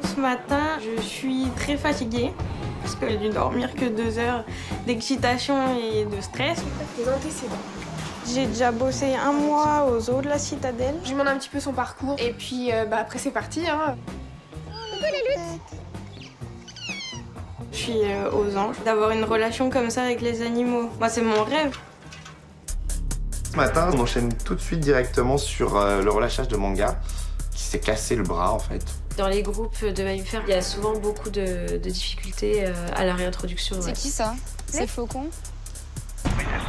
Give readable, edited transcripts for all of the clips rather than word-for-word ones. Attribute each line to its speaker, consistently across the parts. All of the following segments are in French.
Speaker 1: Ce matin, je suis très fatiguée parce que j'ai dû dormir que 2 heures d'excitation et de stress.
Speaker 2: Les antécédents.
Speaker 1: J'ai déjà bossé 1 mois aux eaux de la Citadelle.
Speaker 2: Je lui demande un petit peu son parcours et puis après c'est parti. Hein.
Speaker 1: Je suis aux anges d'avoir une relation comme ça avec les animaux. Moi, c'est mon rêve.
Speaker 3: Ce matin, on enchaîne tout de suite directement sur le relâchage de Manga, qui s'est cassé le bras en fait.
Speaker 4: Dans les groupes de mammifères, il y a souvent beaucoup de difficultés à la réintroduction.
Speaker 5: C'est qui ça? C'est Flocon?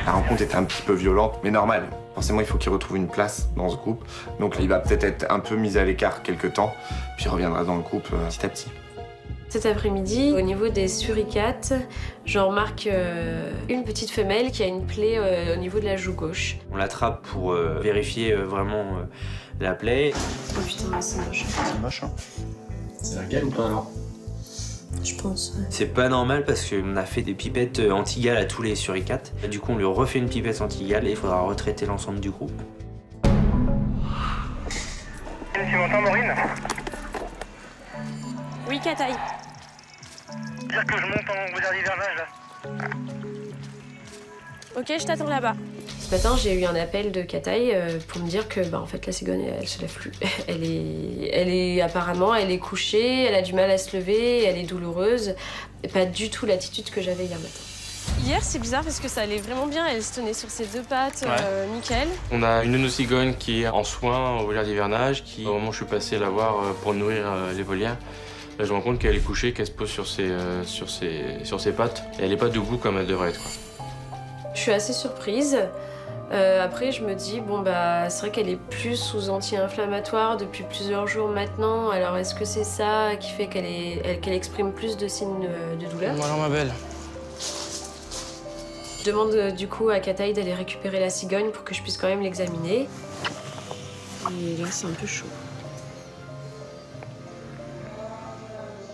Speaker 3: La rencontre était un petit peu violente, mais normal. Forcément, il faut qu'il retrouve une place dans ce groupe. Donc il va peut-être être un peu mis à l'écart quelques temps, puis il reviendra dans le groupe petit à petit.
Speaker 4: Cet après-midi, au niveau des suricates, j'en remarque une petite femelle qui a une plaie au niveau de la joue gauche.
Speaker 6: On l'attrape pour vérifier vraiment la plaie.
Speaker 4: Oh putain, c'est moche.
Speaker 7: C'est moche, hein. C'est un gale ou pas alors?
Speaker 4: Je pense, ouais.
Speaker 6: C'est pas normal parce qu'on a fait des pipettes anti-gale à tous les suricates. Du coup, on lui refait une pipette anti-gale et il faudra retraiter l'ensemble du groupe.
Speaker 8: Tu m'entends, Maureen?
Speaker 4: Oui, Kataï.
Speaker 8: Dire que je monte en regard d'hivernage, là.
Speaker 4: Ok, je t'attends là-bas. Ce matin, j'ai eu un appel de Kataï pour me dire que en fait, la cigogne, elle se lève plus. Apparemment, elle est couchée, elle a du mal à se lever, elle est douloureuse. Et pas du tout l'attitude que j'avais hier matin. Hier, c'est bizarre parce que ça allait vraiment bien. Elle se tenait sur ses 2 pattes, nickel.
Speaker 9: On a une de nos cigognes qui est en soins au volière d'hivernage, au moment où je suis passé la voir pour nourrir les volières, là, je me rends compte qu'elle est couchée, qu'elle se pose sur ses pattes. Et elle n'est pas debout comme elle devrait être, quoi.
Speaker 4: Je suis assez surprise. Après, je me dis, c'est vrai qu'elle est plus sous anti-inflammatoire depuis plusieurs jours maintenant. Alors, est-ce que c'est ça qui fait qu'elle exprime plus de signes de douleur?
Speaker 9: Alors, ma belle.
Speaker 4: Je demande du coup à Kataï d'aller récupérer la cigogne pour que je puisse quand même l'examiner. Et là, c'est un peu chaud.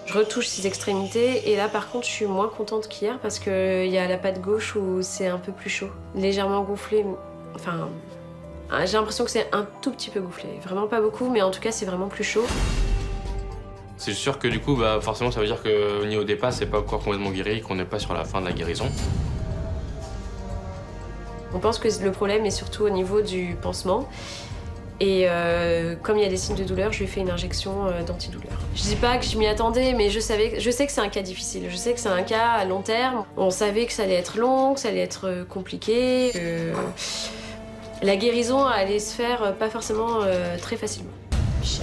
Speaker 4: Je retouche ses extrémités et là par contre je suis moins contente qu'hier parce qu'il y a la patte gauche où c'est un peu plus chaud. Légèrement gonflé, enfin j'ai l'impression que c'est un tout petit peu gonflé. Vraiment pas beaucoup mais en tout cas c'est vraiment plus chaud.
Speaker 9: C'est sûr que du coup forcément ça veut dire qu'au niveau des pas c'est pas encore complètement guéri, qu'on n'est pas sur la fin de la guérison.
Speaker 4: On pense que le problème est surtout au niveau du pansement. Et comme il y a des signes de douleur, je lui ai fait une injection d'antidouleur. Je dis pas que je m'y attendais, mais je sais que c'est un cas difficile. Je sais que c'est un cas à long terme. On savait que ça allait être long, que ça allait être compliqué, que la guérison allait se faire pas forcément très facilement. Shit.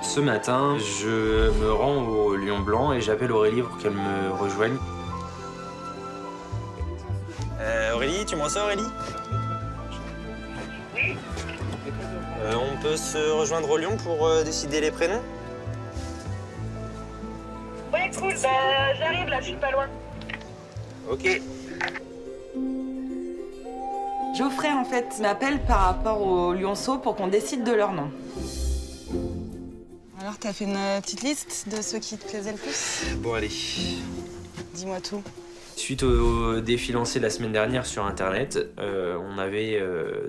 Speaker 6: Ce matin, je me rends au Lion Blanc et j'appelle Aurélie pour qu'elle me rejoigne.
Speaker 10: Aurélie, tu me reçois, Aurélie?
Speaker 8: Oui.
Speaker 10: On peut se rejoindre au Lion pour décider les prénoms?
Speaker 8: Ouais, cool, j'arrive là, je suis pas loin.
Speaker 10: Ok.
Speaker 11: Geoffrey, en fait, m'appelle par rapport aux lionceaux pour qu'on décide de leur nom. Alors, t'as fait une petite liste de ceux qui te plaisaient le plus?
Speaker 10: Bon, allez.
Speaker 11: Dis-moi tout.
Speaker 6: Suite au défi lancé la semaine dernière sur internet, on avait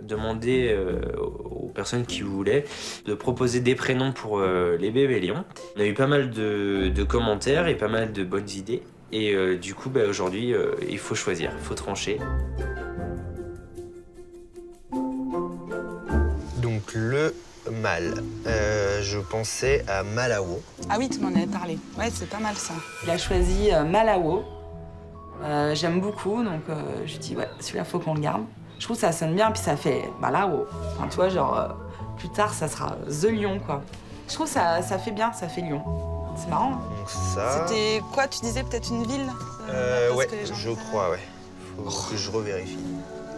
Speaker 6: demandé aux personnes qui voulaient de proposer des prénoms pour les bébés lions. On a eu pas mal de commentaires et pas mal de bonnes idées. Et du coup, aujourd'hui, il faut choisir, il faut trancher.
Speaker 10: Donc le mâle, je pensais à Malawo.
Speaker 11: Ah oui, tu m'en avais parlé. Ouais, c'est pas mal ça. Il a choisi Malawo. J'aime beaucoup, donc je dis ouais, celui-là faut qu'on le garde. Je trouve que ça sonne bien, puis ça fait Malawo. Enfin, tu vois, genre plus tard ça sera The Lion quoi. Je trouve que ça fait bien, ça fait lion. C'est marrant. Hein.
Speaker 10: Donc ça.
Speaker 11: C'était quoi, tu disais peut-être une ville
Speaker 10: Ouais, je crois, ouais. Faut que je revérifie.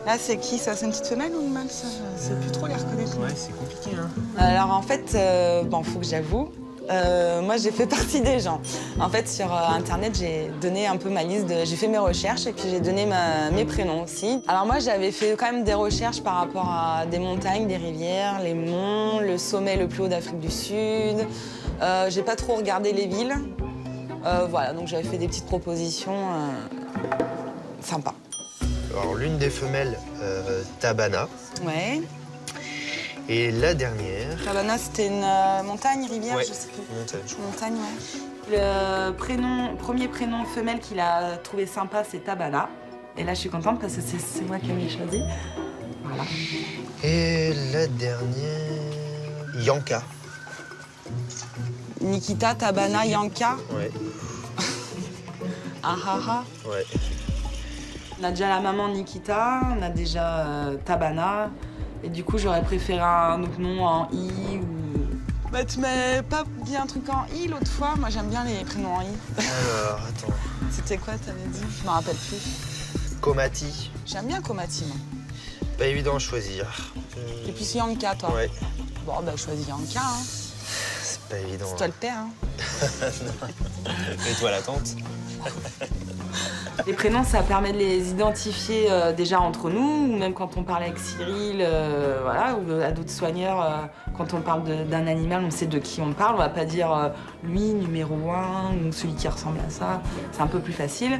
Speaker 11: Là, c'est qui ça? C'est une petite femelle ou une mâle ça? Je sais plus trop les reconnaître.
Speaker 10: Ouais, c'est compliqué, hein.
Speaker 11: Alors en fait, bon, faut que j'avoue, moi j'ai fait partie des gens. En fait, sur internet, j'ai donné un peu ma liste, j'ai fait mes recherches et puis j'ai donné mes prénoms aussi. Alors moi, j'avais fait quand même des recherches par rapport à des montagnes, des rivières, les monts, le sommet le plus haut d'Afrique du Sud. J'ai pas trop regardé les villes. Voilà, donc j'avais fait des petites propositions sympas.
Speaker 10: Alors l'une des femelles, Tabana.
Speaker 11: Ouais.
Speaker 10: Et la dernière.
Speaker 11: Tabana, c'était une montagne, rivière,
Speaker 10: Ouais,
Speaker 11: je sais plus.
Speaker 10: montagne, je crois.
Speaker 11: Montagne, ouais. Le premier prénom femelle qu'il a trouvé sympa, c'est Tabana. Et là, je suis contente parce que c'est moi qui l'ai choisi. Voilà.
Speaker 10: Et la dernière, Yanka.
Speaker 11: Nikita, Tabana, Yanka.
Speaker 10: Ouais.
Speaker 11: Ah ah ah.
Speaker 10: Ouais.
Speaker 11: On a déjà la maman Nikita, on a déjà Tabana. Et du coup, j'aurais préféré un autre nom en I ou... Bah, tu m'avais pas dit un truc en I l'autre fois? Moi, j'aime bien les prénoms en I.
Speaker 10: Alors, attends.
Speaker 11: C'était quoi, t'avais dit? Je m'en rappelle plus.
Speaker 10: Komati.
Speaker 11: J'aime bien Komati, moi.
Speaker 10: Pas évident à choisir.
Speaker 11: Et puis Yanka, toi?
Speaker 10: Ouais.
Speaker 11: Bon, bah, choisis Yanka, hein.
Speaker 10: C'est pas évident.
Speaker 11: C'est toi le père, hein.
Speaker 10: Et toi la tante?
Speaker 11: Les prénoms, ça permet de les identifier déjà entre nous, ou même quand on parle avec Cyril, voilà, ou à d'autres soigneurs, quand on parle d'un animal, on sait de qui on parle. On va pas dire lui, numéro 1, ou celui qui ressemble à ça. C'est un peu plus facile.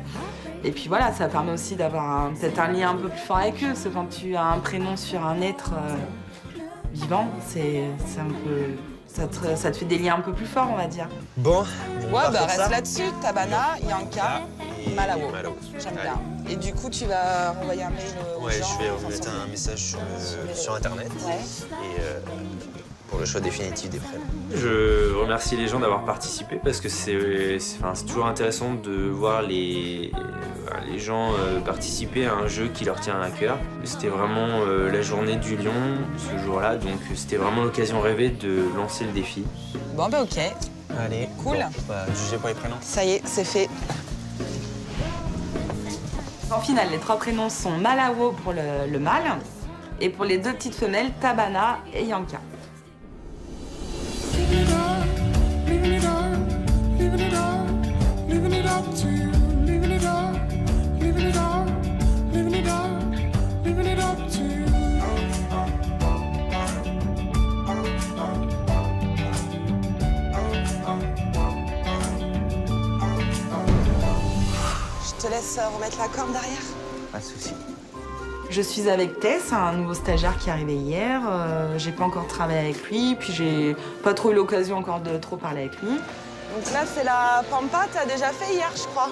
Speaker 11: Et puis voilà, ça permet aussi d'avoir peut-être un lien un peu plus fort avec eux, parce que quand tu as un prénom sur un être vivant, c'est un peu... Ça te fait des liens un peu plus forts, on va dire.
Speaker 10: Bon.
Speaker 11: Ouais, bah reste là-dessus. Tabana, Yanka,
Speaker 10: et
Speaker 11: Malawo.
Speaker 10: J'aime
Speaker 11: bien. Et du coup, tu vas renvoyer un mail aux
Speaker 10: Ouais,
Speaker 11: gens.
Speaker 10: je vais remettre un message sur Internet.
Speaker 11: Ouais.
Speaker 10: Et pour le choix définitif des prénoms.
Speaker 6: Je remercie les gens d'avoir participé parce que c'est toujours intéressant de voir les gens participer à un jeu qui leur tient à cœur. C'était vraiment la journée du lion ce jour-là, donc c'était vraiment l'occasion rêvée de lancer le défi.
Speaker 11: Bon, bah ok.
Speaker 10: Allez.
Speaker 11: Cool.
Speaker 10: Bon, bah, juger pour les prénoms.
Speaker 11: Ça y est, c'est fait. En finale, les 3 prénoms sont Malawo pour le mâle et pour les 2 petites femelles, Tabana et Yanka. Je te laisse remettre la corde derrière.
Speaker 6: Pas de souci.
Speaker 11: Je suis avec Tess, un nouveau stagiaire qui est arrivé hier. J'ai pas encore travaillé avec lui, puis j'ai pas trop eu l'occasion encore de trop parler avec lui. Donc là, c'est la pampa, t'as déjà fait hier, je crois.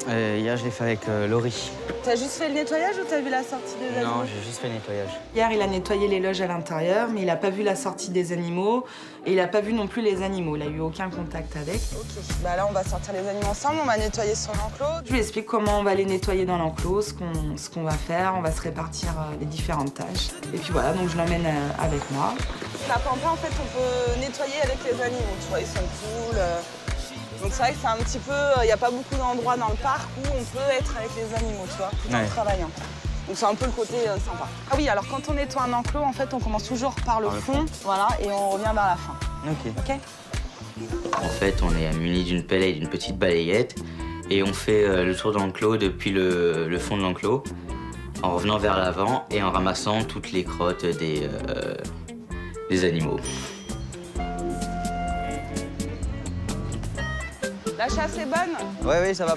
Speaker 12: Hier, je l'ai fait avec Laurie.
Speaker 11: T'as juste fait le nettoyage ou t'as vu la sortie des animaux?
Speaker 12: Non, j'ai juste fait le nettoyage.
Speaker 11: Hier, il a nettoyé les loges à l'intérieur, mais il a pas vu la sortie des animaux et il a pas vu non plus les animaux. Il a eu aucun contact avec. Ok, bah là, on va sortir les animaux ensemble, on va nettoyer son enclos. Je lui explique comment on va les nettoyer dans l'enclos, ce qu'on va faire, on va se répartir les différentes tâches. Et puis voilà, donc je l'emmène avec moi. La pampa, en fait, on peut nettoyer avec les animaux, tu vois, ils sont cool. Donc c'est vrai que c'est un petit peu, il n'y a pas beaucoup d'endroits dans le parc où on peut être avec les animaux, tu vois, tout en travaillant. Donc c'est un peu le côté sympa. Ah oui, alors quand on nettoie un enclos, en fait, on commence toujours par le fond, voilà, et on revient vers la fin. Ok.
Speaker 12: En fait, on est muni d'une pelle et d'une petite balayette et on fait le tour de l'enclos depuis le fond de l'enclos en revenant vers l'avant et en ramassant toutes les crottes des animaux.
Speaker 11: La chasse est bonne?
Speaker 12: Ouais, ça va.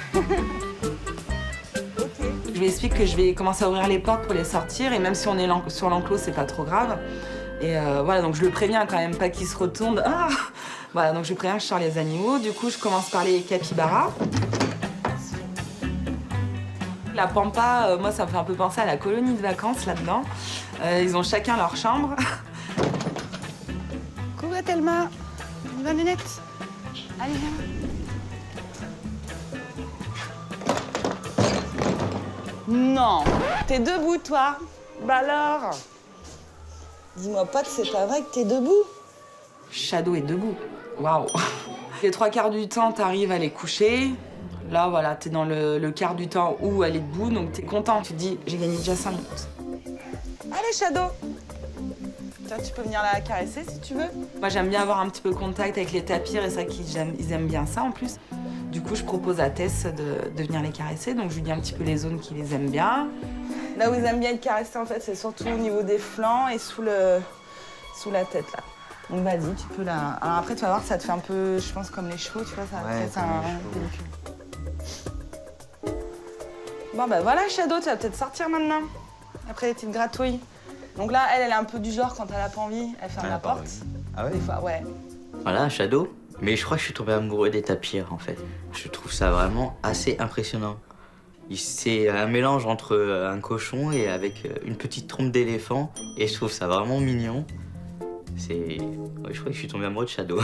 Speaker 11: lui explique que je vais commencer à ouvrir les portes pour les sortir et même si on est sur l'enclos, c'est pas trop grave. Et voilà, donc je le préviens quand même pas qu'il se retourne. Ah voilà, donc je préviens que je sors les animaux. Du coup, je commence par les capybaras. La pampa, moi, ça me fait un peu penser à la colonie de vacances là-dedans. Ils ont chacun leur chambre.
Speaker 5: Coucou Thelma. On y va, Nénette? Allez, viens.
Speaker 11: Non, t'es debout, toi. Bah alors?
Speaker 13: Dis-moi pas que c'est pas vrai que t'es debout.
Speaker 11: Shadow est debout. Waouh. Les 3/4 du temps, t'arrives à les coucher. Là, voilà, t'es dans le quart du temps où elle est debout, donc t'es content. Tu te dis, j'ai gagné déjà 5 minutes. Allez, Shadow. Toi, tu peux venir la caresser si tu veux. Moi, j'aime bien avoir un petit peu contact avec les tapirs et ça, ils aiment bien ça en plus. Du coup, je propose à Tess de venir les caresser, donc je lui dis un petit peu les zones qui les aiment bien. Là où ils aiment bien être caressés, en fait, c'est surtout au niveau des flancs et sous la tête, là. Donc vas-y, tu peux la... Alors après, tu vas voir, ça te fait un peu, je pense, comme les chevaux, tu vois, ça fait un pellicule. Bon, bah voilà, Shadow, tu vas peut-être sortir maintenant, après les petites gratouilles. Donc là, elle est un peu du genre, quand elle a pas envie, elle ferme la porte.
Speaker 12: Ah ouais?
Speaker 11: Des fois, ouais.
Speaker 12: Voilà, Shadow. Mais je crois que je suis tombé amoureux des tapirs, en fait. Je trouve ça vraiment assez impressionnant. C'est un mélange entre un cochon et avec une petite trompe d'éléphant. Et je trouve ça vraiment mignon. Ouais, je crois que je suis tombé amoureux de Shadow.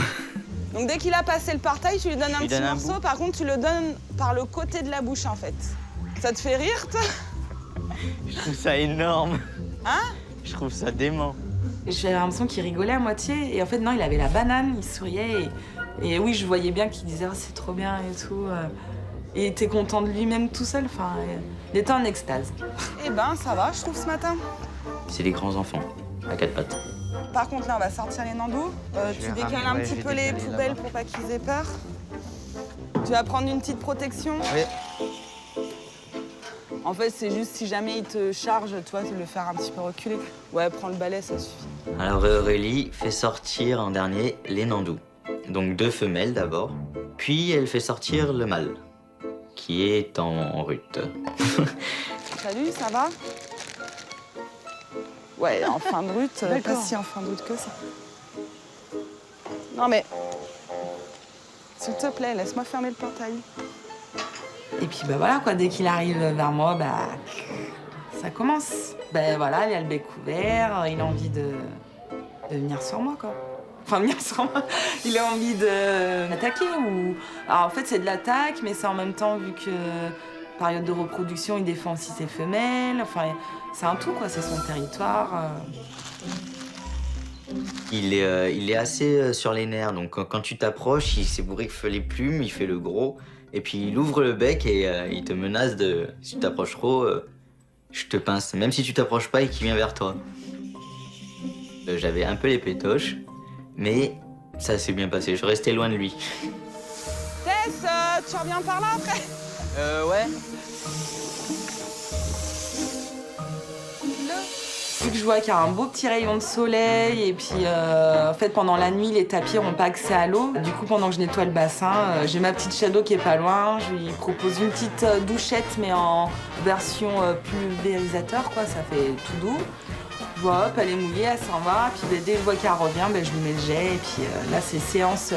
Speaker 11: Donc dès qu'il a passé le partail, tu lui donnes un petit morceau. Par contre, tu le donnes par le côté de la bouche, en fait. Ça te fait rire, toi?
Speaker 12: Je trouve ça énorme.
Speaker 11: Hein?
Speaker 12: Je trouve ça dément.
Speaker 11: J'avais l'impression qu'il rigolait à moitié. Et en fait, non, il avait la banane, il souriait. Et oui, je voyais bien qu'il disait oh, c'est trop bien et tout. Et il était content de lui-même tout seul. Enfin, il était en extase. Eh ben, ça va, je trouve, ce matin.
Speaker 12: C'est des grands enfants, à 4 pattes.
Speaker 11: Par contre, là, on va sortir les nandous. Tu décales un petit peu les poubelles pour pas qu'ils aient peur. Tu vas prendre une petite protection.
Speaker 12: Oui.
Speaker 11: En fait, c'est juste si jamais il te charge, toi, de le faire un petit peu reculer. Ouais, prends le balai, ça suffit.
Speaker 12: Alors Aurélie fait sortir en dernier les nandous. Donc 2 femelles d'abord, puis elle fait sortir le mâle, qui est en rut.
Speaker 11: Salut, ça va? Ouais, en fin de rut, pas si en fin de rut que ça. Non mais, s'il te plaît, laisse-moi fermer le portail. Et puis bah voilà quoi, dès qu'il arrive vers moi, bah ça commence. Ben voilà, il a le bec ouvert, il a envie de venir sur moi quoi. Enfin venir sur moi, il a envie de m'attaquer ou... Alors en fait c'est de l'attaque, mais c'est en même temps vu que période de reproduction, il défend aussi ses femelles. Enfin c'est un tout quoi, c'est son territoire.
Speaker 12: Il est assez sur les nerfs, donc quand tu t'approches, il s'ébouriffe les plumes, il fait le gros. Et puis il ouvre le bec et il te menace de... Si tu t'approches trop, je te pince. Même si tu t'approches pas et qu'il vient vers toi. J'avais un peu les pétoches, mais ça s'est bien passé. Je restais loin de lui.
Speaker 11: Tess, tu reviens par là après?
Speaker 12: Ouais.
Speaker 11: Vu que je vois qu'il y a un beau petit rayon de soleil et puis en fait pendant la nuit les tapirs n'ont pas accès à l'eau. Du coup pendant que je nettoie le bassin, j'ai ma petite Shadow qui est pas loin. Je lui propose une petite douchette mais en version pulvérisateur quoi, ça fait tout doux. Je vois hop, elle est mouillée, elle s'en va. Puis dès que je vois qu'elle revient, je lui mets le jet et puis là c'est séance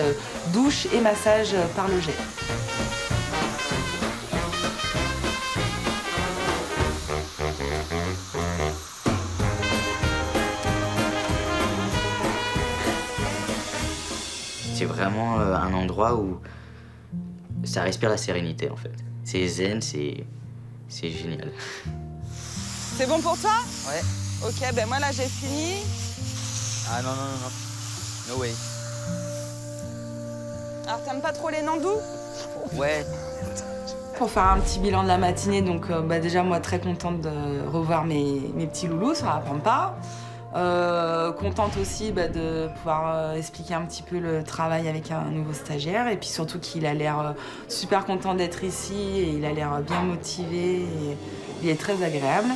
Speaker 11: douche et massage par le jet.
Speaker 12: C'est vraiment un endroit où ça respire la sérénité en fait. C'est zen, c'est génial.
Speaker 11: C'est bon pour toi?
Speaker 12: Ouais.
Speaker 11: Ok, ben moi là j'ai fini.
Speaker 12: Ah non. No way.
Speaker 11: Alors t'aimes pas trop les nandous?
Speaker 12: Ouais.
Speaker 11: Pour faire un petit bilan de la matinée, donc déjà moi très contente de revoir mes petits loulous sur la pampa. Contente aussi de pouvoir expliquer un petit peu le travail avec un nouveau stagiaire et puis surtout qu'il a l'air super content d'être ici et il a l'air bien motivé et il est très agréable.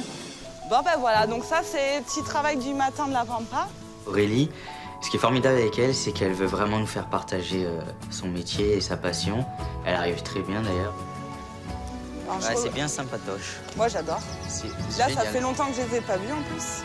Speaker 11: Bon ben voilà, donc ça c'est le petit travail du matin de la pampa.
Speaker 12: Aurélie, ce qui est formidable avec elle, c'est qu'elle veut vraiment nous faire partager son métier et sa passion. Elle arrive très bien d'ailleurs.
Speaker 13: Alors, je
Speaker 12: Ouais,
Speaker 13: trouve-
Speaker 12: c'est bien sympatoche.
Speaker 13: Moi, j'adore.
Speaker 12: C'est
Speaker 13: Là, ça
Speaker 12: génial.
Speaker 13: fait longtemps que je les ai pas vus en plus.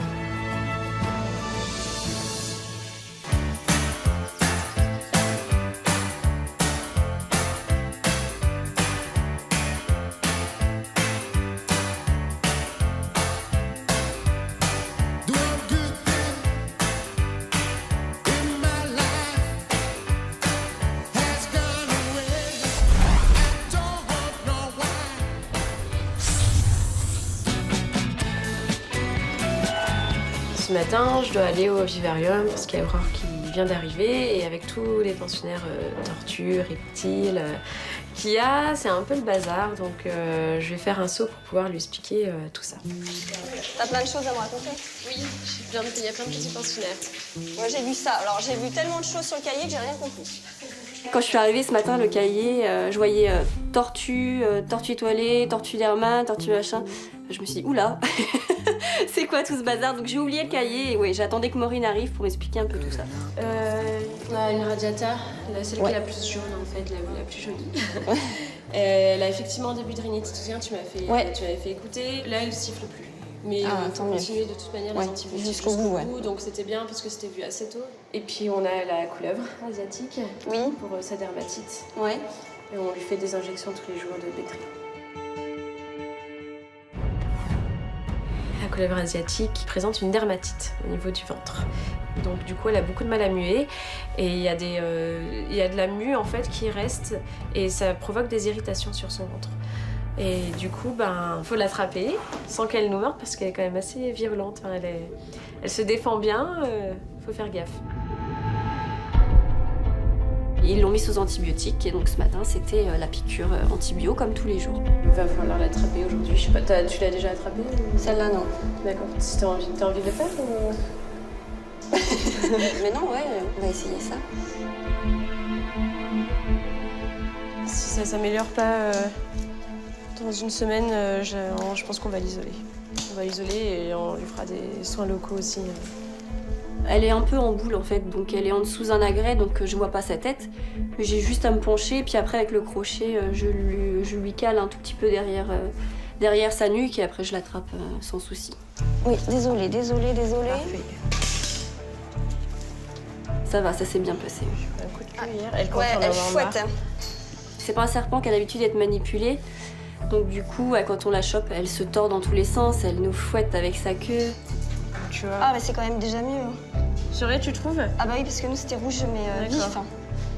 Speaker 4: Ce matin, je dois aller au vivarium parce qu'il y a Aurore qui vient d'arriver et avec tous les pensionnaires tortues, reptiles qu'il y a, c'est un peu le bazar. Donc je vais faire un saut pour pouvoir lui expliquer tout ça.
Speaker 14: T'as plein de choses à me raconter?
Speaker 4: Oui, il y a plein de petits pensionnaires.
Speaker 14: Moi j'ai vu ça. Alors j'ai vu tellement de choses sur le cahier que j'ai rien compris.
Speaker 15: Quand je suis arrivée ce matin, le cahier, je voyais tortue étoilée, tortue d'Hermann, tortue machin. Je me suis dit, oula, c'est quoi tout ce bazar? Donc j'ai oublié le cahier et ouais, j'attendais que Maureen arrive pour m'expliquer un peu tout ça.
Speaker 4: On a une radiata, celle qui est la plus jaune en fait, la plus jolie. Elle a effectivement un début de rhinite, tu te souviens, tu m'avais fait écouter. Là, elle siffle plus. Mais on
Speaker 14: tant mieux.
Speaker 4: continue de toute manière les antibiotiques
Speaker 14: jusqu'au bout, ouais.
Speaker 4: donc c'était bien parce que c'était vu assez tôt. Et puis on a la couleuvre asiatique pour sa dermatite.
Speaker 14: Ouais.
Speaker 4: Et on lui fait des injections tous les jours de Bétri. La couleuvre asiatique présente une dermatite au niveau du ventre. Donc du coup, elle a beaucoup de mal à muer et il y a de la mue en fait qui reste et ça provoque des irritations sur son ventre. Et du coup, faut l'attraper sans qu'elle nous morde parce qu'elle est quand même assez virulente. Enfin, elle se défend bien, faut faire gaffe.
Speaker 15: Ils l'ont mis sous antibiotiques et donc ce matin c'était la piqûre antibio comme tous les jours.
Speaker 4: Il va falloir l'attraper aujourd'hui. Je sais pas, tu l'as déjà attrapée ou...
Speaker 14: Celle-là, non.
Speaker 4: D'accord. T'as envie de le faire ou...
Speaker 14: Mais non, ouais, on va essayer ça.
Speaker 4: Si ça s'améliore pas dans une semaine, je pense qu'on va l'isoler. On va l'isoler et on lui fera des soins locaux aussi.
Speaker 15: Elle est un peu en boule en fait, donc elle est en dessous d'un agrès, donc je vois pas sa tête. J'ai juste à me pencher, puis après avec le crochet, je lui cale un tout petit peu derrière sa nuque et après je l'attrape sans souci.
Speaker 14: Oui, désolée.
Speaker 15: Parfait. Ça va, ça s'est bien passé.
Speaker 4: Un coup de cuillère, elle
Speaker 14: elle fouette.
Speaker 15: C'est pas un serpent qui a l'habitude d'être manipulé, donc du coup, quand on la chope, elle se tord dans tous les sens, elle nous fouette avec sa queue.
Speaker 4: Tu vois.
Speaker 14: Ah, mais c'est quand même déjà mieux.
Speaker 4: C'est vrai, tu trouves?
Speaker 14: Ah bah oui, parce que nous c'était rouge mais vif. Hein.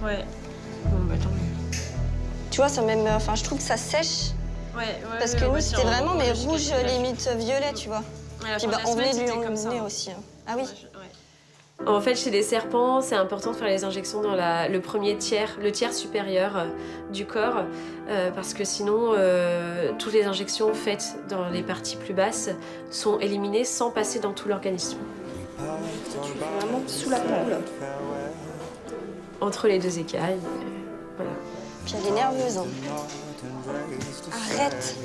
Speaker 4: Ouais. Bon bah tant mieux.
Speaker 14: Tu vois, ça même, je trouve que ça sèche. Parce que nous c'était vraiment mais rouge limite violet, tu vois. Puis on venait de lui emmener aussi. Hein. Ah oui.
Speaker 4: En fait, chez les serpents, c'est important de faire les injections dans le premier tiers, le tiers supérieur du corps, parce que sinon, toutes les injections faites dans les parties plus basses sont éliminées sans passer dans tout l'organisme.
Speaker 15: Tu fais vraiment sous la peau, là.
Speaker 4: Entre les deux écailles, voilà.
Speaker 14: Puis elle est nerveuse. Hein. Arrête.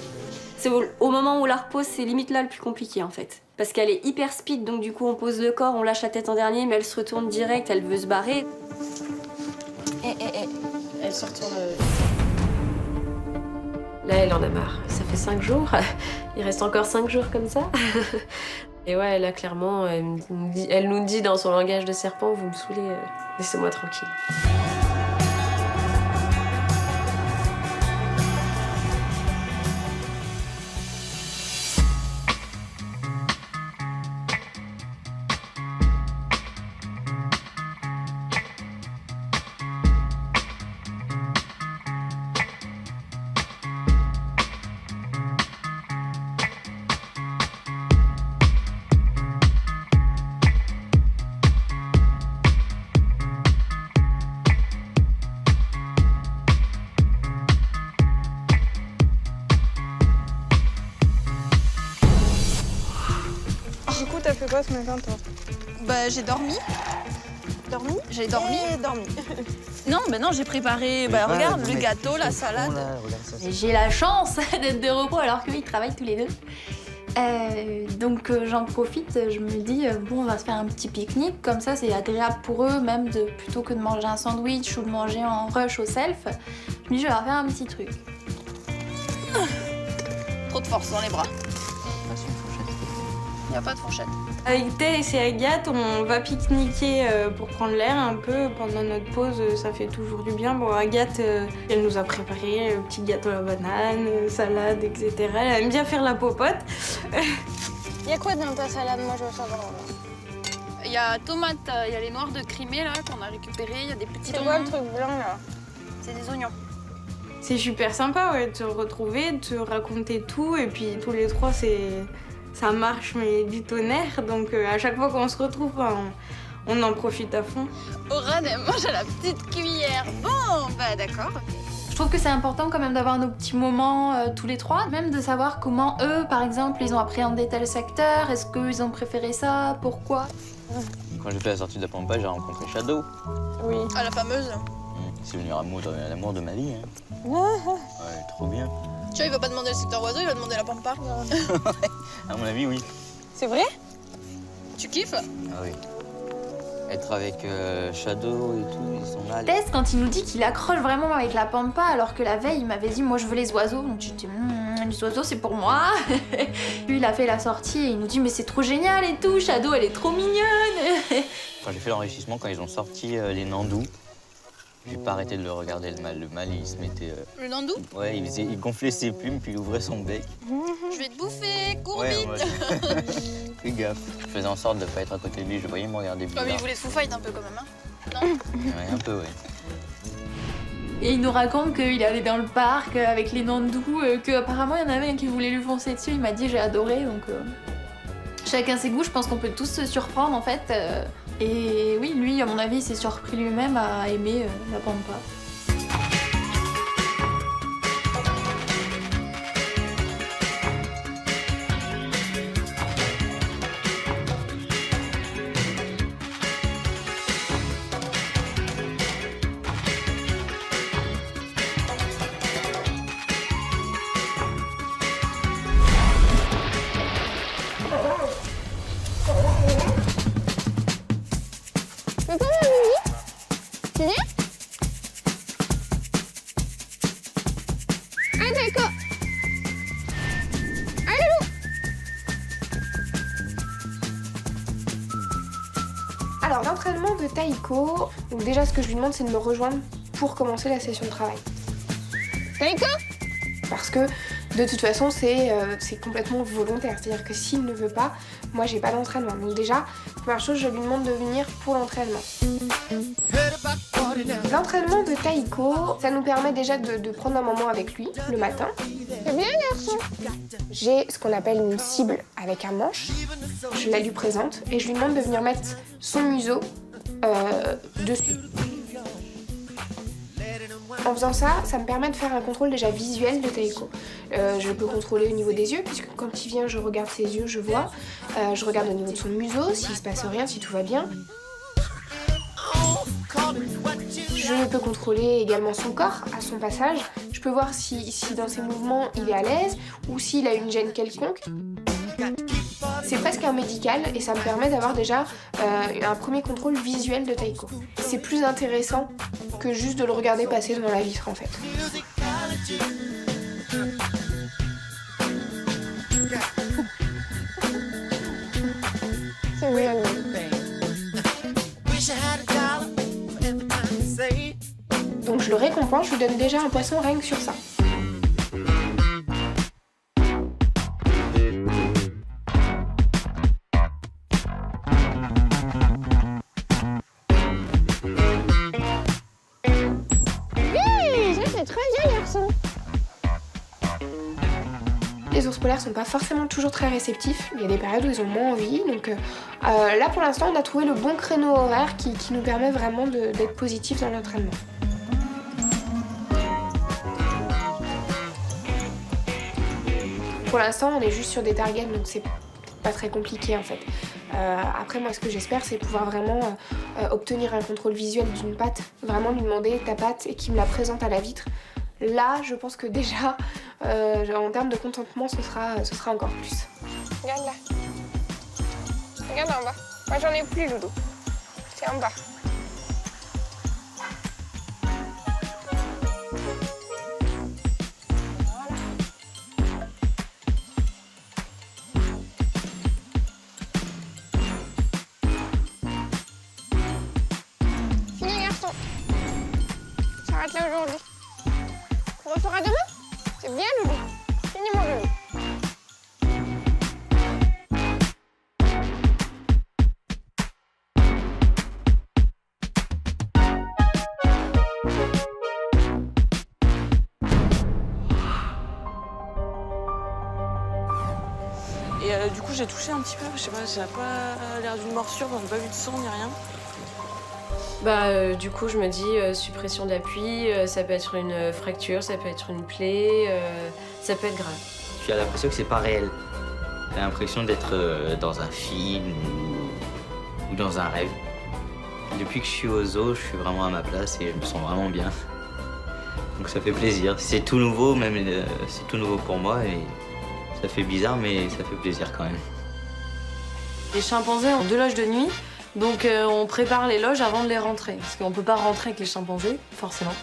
Speaker 15: C'est au moment où on la repose, c'est limite là le plus compliqué en fait. Parce qu'elle est hyper speed, donc du coup on pose le corps, on lâche la tête en dernier, mais elle se retourne direct, elle veut se barrer.
Speaker 4: Elle se retourne. Là, elle en a marre. Ça fait 5 jours. Il reste encore 5 jours comme ça. Et ouais, là, clairement, elle nous dit dans son langage de serpent, vous me saoulez, laissez-moi tranquille.
Speaker 2: Du coup, t'as fait quoi ce matin, toi?
Speaker 5: Bah, j'ai dormi. J'ai dormi. Non, mais non, j'ai préparé, regarde, le gâteau, la salade.
Speaker 16: J'ai la chance d'être de repos alors qu'ils travaillent tous les deux. Donc j'en profite, je me dis, bon, on va se faire un petit pique-nique, comme ça c'est agréable pour eux, même plutôt que de manger un sandwich ou de manger en rush au self. Je me dis, je vais leur faire un petit truc.
Speaker 5: trop de force dans les bras. Il n'y a pas de fourchette.
Speaker 1: Avec Tess et Agathe, on va pique-niquer pour prendre l'air un peu. Pendant notre pause, ça fait toujours du bien. Bon, Agathe, elle nous a préparé le petit gâteau à la banane, salade, etc. Elle aime bien faire la popote.
Speaker 14: Il y a quoi dans ta salade? Moi, je veux savoir.
Speaker 16: Il y a tomates, il y a les noirs de Crimée là qu'on a récupérés, il y a des petits
Speaker 14: C'est quoi le truc blanc là?
Speaker 16: C'est des oignons.
Speaker 1: C'est super sympa ouais, de se retrouver, de se raconter tout. Et puis tous les trois, ça marche mais du tonnerre. Donc à chaque fois qu'on se retrouve, on en profite à fond.
Speaker 16: Aurane, elle mange à la petite cuillère. Bon, bah d'accord. Je trouve que c'est important quand même d'avoir nos petits moments tous les trois, même de savoir comment eux, par exemple, ils ont appréhendé tel secteur, est-ce qu'ils ont préféré ça, pourquoi.
Speaker 12: Quand j'ai fait la sortie de la Pampa, j'ai rencontré Shadow.
Speaker 14: Oui.
Speaker 5: Ah, la fameuse.
Speaker 12: C'est devenu l'amour de ma vie. Hein. Ouais, trop bien.
Speaker 5: Tu vois, il va pas demander le secteur oiseau, il va demander la Pampa.
Speaker 12: À mon avis, oui.
Speaker 14: C'est vrai?
Speaker 5: Tu kiffes?
Speaker 12: Ah oui. Être avec Shadow et tout, ils sont là.
Speaker 16: Tess, quand il nous dit qu'il accroche vraiment avec la Pampa, alors que la veille, il m'avait dit, moi je veux les oiseaux. Donc je dis, les oiseaux, c'est pour moi. Lui, il a fait la sortie et il nous dit, mais c'est trop génial et tout, Shadow, elle est trop mignonne.
Speaker 12: Quand j'ai fait l'enrichissement, quand ils ont sorti les nandous, j'ai pas arrêté de le regarder, le mâle, il se mettait...
Speaker 5: Le nandou?
Speaker 12: Ouais, il gonflait ses plumes, puis il ouvrait son bec.
Speaker 5: Je vais te bouffer, cours
Speaker 12: Ouais,
Speaker 5: vite.
Speaker 12: Fais gaffe. Je faisais en sorte de pas être à côté de lui, je le voyais me regarder bizarre.
Speaker 5: mais il voulait se fight un peu quand même, hein? Non?
Speaker 12: Ouais, un peu, ouais.
Speaker 16: Et il nous raconte qu'il est allé dans le parc avec les nandous, qu'apparemment il y en avait un qui voulait lui foncer dessus. Il m'a dit j'ai adoré, donc chacun ses goûts. Je pense qu'on peut tous se surprendre en fait. Et oui, lui, à mon avis, il s'est surpris lui-même à aimer la Pampa.
Speaker 14: Mais comment on dit? Tu dis? Ah d'accord. Allez.
Speaker 2: Alors l'entraînement de Taïko, donc déjà ce que je lui demande c'est de me rejoindre pour commencer la session de travail.
Speaker 14: Taïko?
Speaker 2: Parce que de toute façon c'est complètement volontaire, c'est-à-dire que s'il ne veut pas, moi j'ai pas d'entraînement. Donc déjà, première chose, je lui demande de venir pour l'entraînement. L'entraînement de Taïko, ça nous permet déjà de prendre un moment avec lui le matin.
Speaker 14: C'est bien garçon.
Speaker 2: J'ai ce qu'on appelle une cible avec un manche. Je la lui présente et je lui demande de venir mettre son museau dessus. En faisant ça, ça me permet de faire un contrôle déjà visuel de Taïko. Je peux contrôler au niveau des yeux, puisque quand il vient, je regarde ses yeux, je vois. Je regarde au niveau de son museau, s'il se passe rien, si tout va bien. Je peux contrôler également son corps à son passage. Je peux voir si dans ses mouvements il est à l'aise ou s'il a une gêne quelconque. C'est presque un médical et ça me permet d'avoir déjà un premier contrôle visuel de Taïko. C'est plus intéressant que juste de le regarder passer devant la vitre en fait.
Speaker 14: C'est bien.
Speaker 2: Donc je le récompense, je lui donne déjà un poisson rien que sur ça. Les ours polaires sont pas forcément toujours très réceptifs, il y a des périodes où ils ont moins envie, donc là pour l'instant on a trouvé le bon créneau horaire qui nous permet vraiment d'être positif dans l'entraînement. Pour l'instant on est juste sur des targets donc c'est pas très compliqué en fait. Après moi ce que j'espère c'est pouvoir vraiment obtenir un contrôle visuel d'une patte, vraiment lui demander ta patte et qu'il me la présente à la vitre. Là, je pense que déjà, en termes de contentement, ce sera encore plus.
Speaker 14: Regarde là. Regarde en bas. Moi, j'en ai plus, Loulou. C'est en bas.
Speaker 17: s'arrête là aujourd'hui. On refera demain? C'est bien, Loulou. Fini, mon Loulou.
Speaker 11: Et du coup, j'ai touché un petit peu, je sais pas, ça n'a pas l'air d'une morsure, on n'a pas vu de sang ni rien.
Speaker 4: Du coup, je me dis suppression d'appui, ça peut être une fracture, ça peut être une plaie, ça peut être grave.
Speaker 12: J'ai l'impression que c'est pas réel. J'ai l'impression d'être dans un film ou dans un rêve. Depuis que je suis au zoo, je suis vraiment à ma place et je me sens vraiment bien. Donc ça fait plaisir. C'est tout nouveau, même c'est tout nouveau pour moi et ça fait bizarre, mais ça fait plaisir quand même.
Speaker 11: Les chimpanzés ont 2 loges de nuit, donc on prépare les loges avant de les rentrer. Parce qu'on peut pas rentrer avec les chimpanzés, forcément.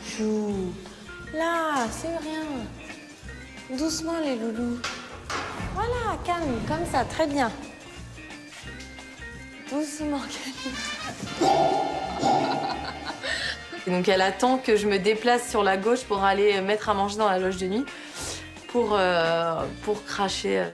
Speaker 1: Là, c'est rien. Doucement, les loulous. Voilà, calme, comme ça, très bien. Doucement, calme.
Speaker 11: Et donc elle attend que je me déplace sur la gauche pour aller mettre à manger dans la loge de nuit pour cracher.